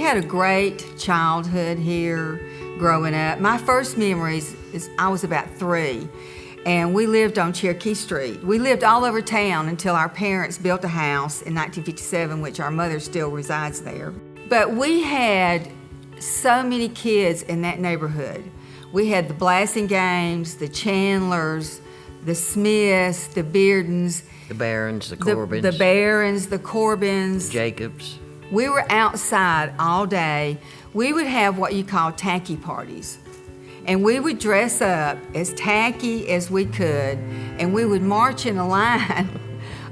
had a great childhood here growing up. My first memories is I was about 3, and we lived on Cherokee Street. We lived all over town until our parents built a house in 1957, which our mother still resides there. But we had so many kids in that neighborhood. We had the Blassingames, the Chandlers, the Smiths, the Beardens, the Barons, the Corbins, the Barons, the Corbins, Jacobs. We were outside all day. We would have what you call tacky parties. And we would dress up as tacky as we could, and we would march in a line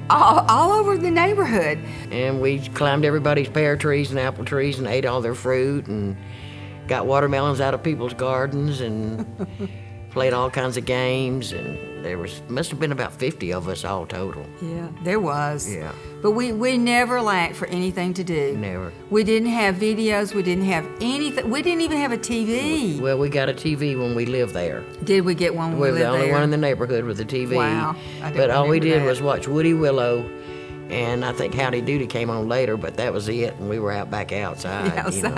all over the neighborhood. And we climbed everybody's pear trees and apple trees and ate all their fruit and got watermelons out of people's gardens and played all kinds of games. And there must have been about 50 of us all total. Yeah, there was. Yeah. But we never lacked for anything to do. Never. We didn't have videos. We didn't have anything. We didn't even have a TV. Well, we got a TV when we lived there. Did we get one when we We were lived the only there? one in the neighborhood with a TV. Wow. I didn't But all we remember did that. was watch Woody Willow, and I think Howdy Doody came on later, but that was it, and we were out back outside. You know.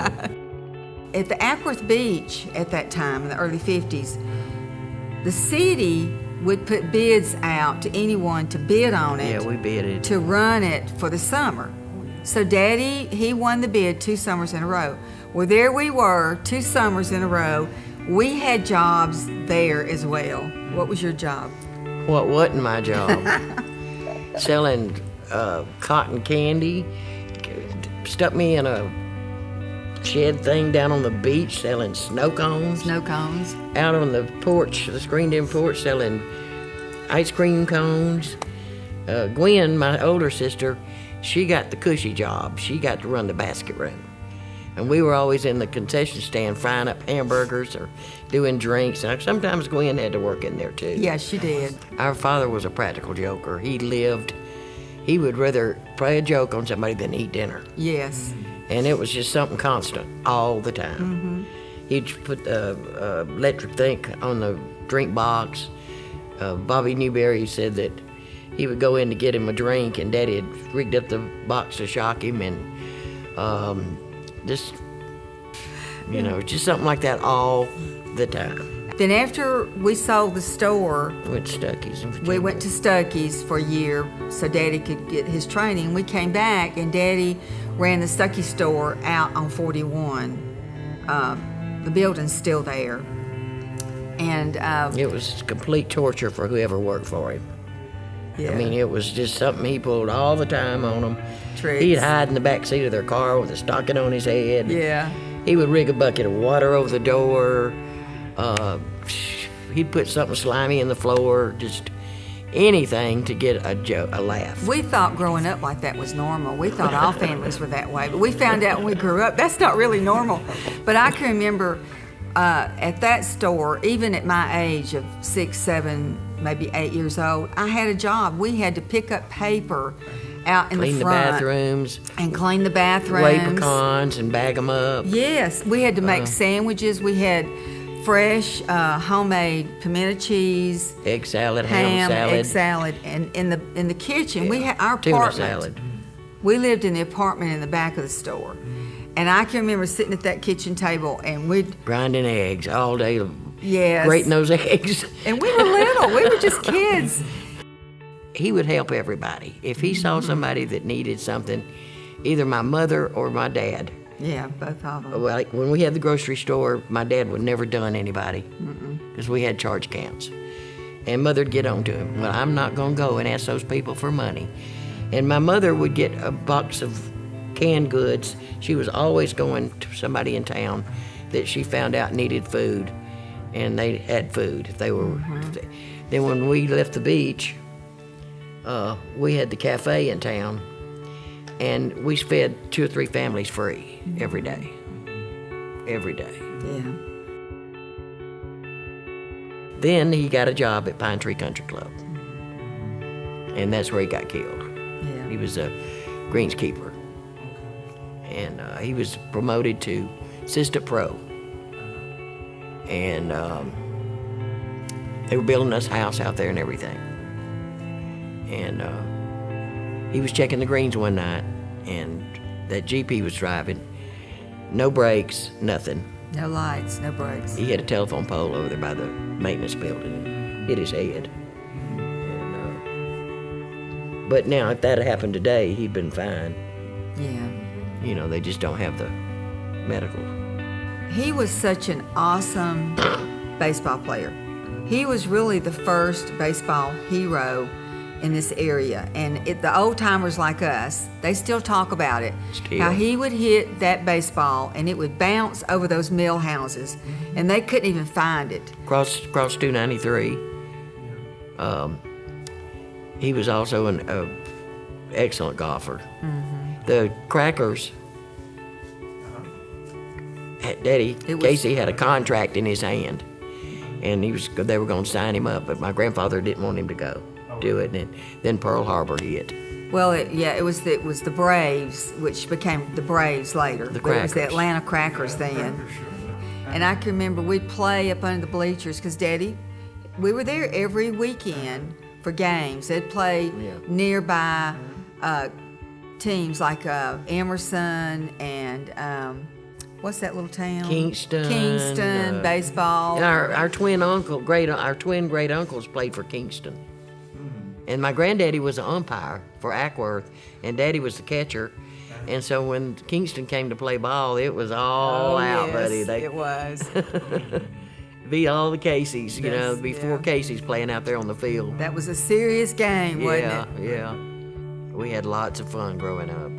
At the Ackworth Beach at that time, in the early 50s, the city would put bids out to anyone to bid on it. Yeah, we bidded. To run it for the summer. So Daddy, he won the bid 2 summers in a row. Well, there we were, 2 summers in a row. We had jobs there as well. What was your job? What wasn't my job? Selling cotton candy. Stuck me in a shed thing down on the beach selling snow cones. Snow cones. Out on the porch, the screened-in porch, selling ice cream cones. Gwen, my older sister, she got the cushy job. She got to run the basket room. And we were always in the concession stand frying up hamburgers or doing drinks. And sometimes Gwen had to work in there too. Yes, she did. Our father was a practical joker. He would rather play a joke on somebody than eat dinner. Yes. And it was just something constant all the time. Mm-hmm. He'd put electric think on the drink box. Bobby Newberry said that he would go in to get him a drink, and Daddy had rigged up the box to shock him, and just something like that all the time. Then after we sold the store, We went to Stuckeys in Virginia. we went to Stuckeys for a year so Daddy could get his training. We came back, and Daddy ran the Stuckey store out on 41. The building's still there. And It was complete torture for whoever worked for him. yeah, I mean, it was just something he pulled all the time on them. tricks. He'd hide in the back seat of their car with a stocking on his head. Yeah. He would rig a bucket of water over the door. He'd put something slimy in the floor, just anything to get a laugh. We thought growing up like that was normal. We thought all families were that way. But we found out when we grew up, that's not really normal. But I can remember at that store, even at my age of 6, 7, maybe 8 years old, I had a job. We had to pick up paper out in Clean the the front. bathrooms, And clean the bathrooms. weigh pecans and bag them up. Yes, we had to make sandwiches. We had fresh homemade pimento cheese, Egg salad, ham, salad, egg salad, and in the kitchen we had our tuna apartment. salad. We lived in the apartment in the back of the store, and I can remember sitting at that kitchen table, and we'd Grinding eggs all day, yes, grating those eggs. and we were little. We were just kids. He would help everybody. If he saw somebody that needed something, either my mother or my dad. Yeah, both of them. Well, like when we had the grocery store, my dad would never done anybody because we had charge accounts. And Mother'd get on to him. Well, I'm not going to go and ask those people for money. And my mother would get a box of canned goods. She was always going to somebody in town that she found out needed food, and they had food. If they were. Then when we left the beach, we had the cafe in town, and we fed 2 or 3 families free every day. Every day. Yeah. Then he got a job at Pine Tree Country Club, and that's where he got killed. Yeah. He was a greenskeeper, and he was promoted to assistant pro. And they were building us a house out there and everything. And he was checking the greens one night, and that Jeep he was driving, No brakes, nothing. No lights, no brakes. He had a telephone pole over there by the maintenance building and hit his head. And, but now, if that had happened today, he'd been fine. Yeah. You know, they just don't have the medical. He was such an awesome baseball player. He was really the first baseball hero in this area. And the old timers like us, they still talk about it. Still. How he would hit that baseball and it would bounce over those mill houses and they couldn't even find it. Cross 293. He was also an excellent golfer. The Crackers, Daddy Casey had a contract in his hand, and they were going to sign him up, but my grandfather didn't want him to go do it. And then Pearl Harbor hit. Well, it was the Braves, which became the Braves later. The But it was the Crackers. Atlanta Crackers then. And I can remember we'd play up under the bleachers because Daddy, we were there every weekend for games. They'd play nearby teams like Emerson and what's that little town? Kingston. Baseball. And our twin great uncles played for Kingston. And my granddaddy was an umpire for Ackworth, and Daddy was the catcher. And so when Kingston came to play ball, it was all out, buddy. It was. Beat all the Caseys, you know, Yes, before Caseys playing out there on the field. That was a serious game, wasn't it? Yeah. We had lots of fun growing up.